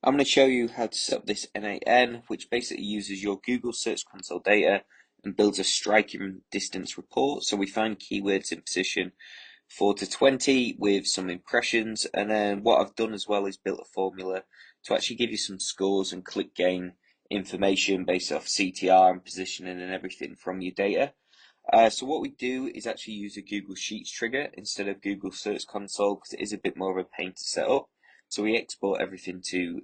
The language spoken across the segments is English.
I'm going to show you how to set up this N8N, which basically uses your Google Search Console data and builds a striking distance report. So we find keywords in position 4 to 20 with some impressions, and then what I've done as well is built a formula to actually give you some scores and click gain information based off CTR and positioning and everything from your data. So what we do is actually use a Google Sheets trigger instead of Google Search Console because it is a bit more of a pain to set up. So we export everything to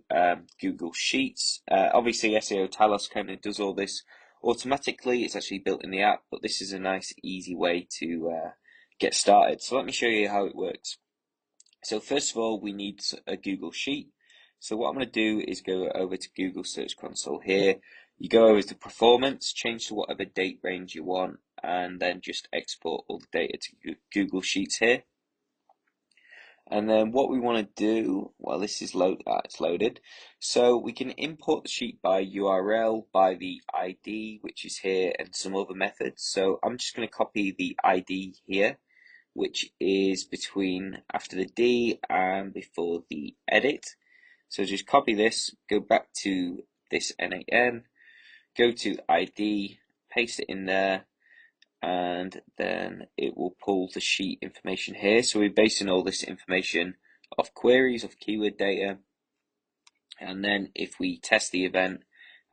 Google Sheets. Obviously SEOtalos kind of does all this automatically. It's actually built in the app, but this is a nice easy way to get started. So let me show you how it works. So first of all, we need a Google Sheet. So what I'm going to do is go over to Google Search Console here. You go over to Performance, change to whatever date range you want, and then just export all the data to Google Sheets here. And then what we want to do, well, this is it's loaded. So we can import the sheet by URL, by the ID, which is here, and some other methods. So I'm just going to copy the ID here, which is between after the D and before the edit. So just copy this, go back to this N8N, go to ID, paste it in there, and then it will pull the sheet information here. So we're basing all this information off queries, of keyword data, and then if we test the event,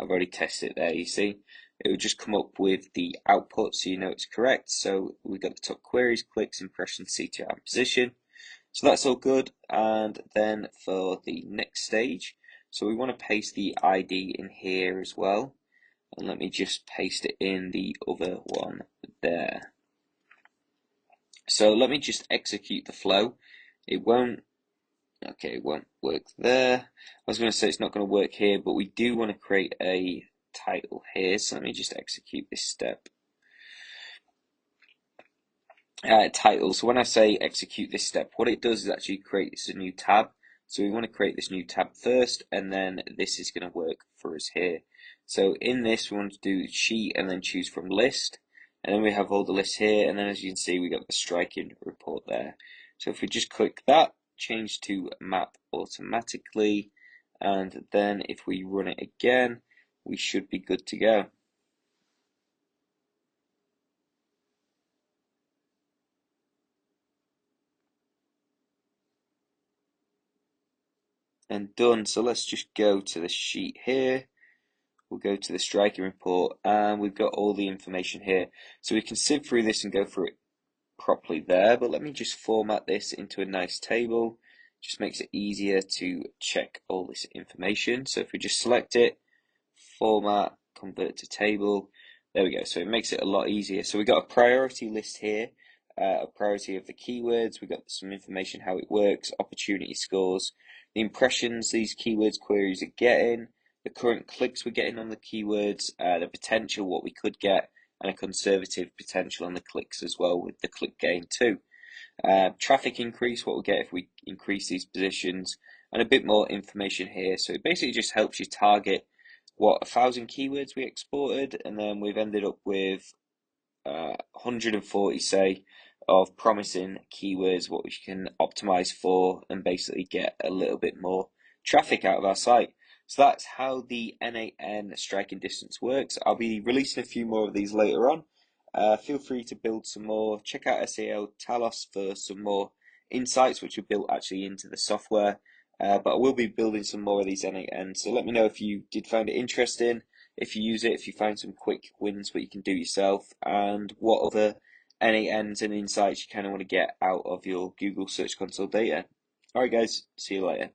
I've already tested it there, you see, it will just come up with the output so you know it's correct. So we've got the top queries, clicks, impressions, CTR, and position. So that's all good. And then for the next stage, so we want to paste the ID in here as well. And let me just paste it in the other one there. So let me just execute the flow. It won't work there. I was going to say it's not going to work here, but we do want to create a title here. So let me just execute this step. Title. So when I say execute this step, what it does is actually creates a new tab. So we want to create this new tab first, and then this is going to work for us here. So in this, we want to do sheet and then choose from list. And then we have all the lists here. And then as you can see, we got the striking report there. So if we just click that, change to map automatically. And then if we run it again, we should be good to go. And done. So let's just go to the sheet here. We'll go to the striking report, and we've got all the information here. So we can sift through this and go through it properly there, but let me just format this into a nice table. Just makes it easier to check all this information. So if we just select it, format, convert to table, there we go. So it makes it a lot easier. So we've got a priority list here, a priority of the keywords. We've got some information, how it works, opportunity scores, the impressions these keywords queries are getting, the current clicks we're getting on the keywords, the potential, what we could get, and a conservative potential on the clicks as well with the click gain too. Traffic increase, what we'll get if we increase these positions, and a bit more information here. So it basically just helps you target what 1,000 keywords we exported, and then we've ended up with 140 say of promising keywords what we can optimize for and basically get a little bit more traffic out of our site. So that's how the N8N striking distance works. I'll be releasing a few more of these later on. Feel free to build some more. Check out SEOtalos for some more insights which are built actually into the software. But I will be building some more of these N8N. So let me know if you did find it interesting, if you use it, if you find some quick wins what you can do yourself, and what other N8Ns and insights you kind of want to get out of your Google Search Console data. Alright guys, see you later.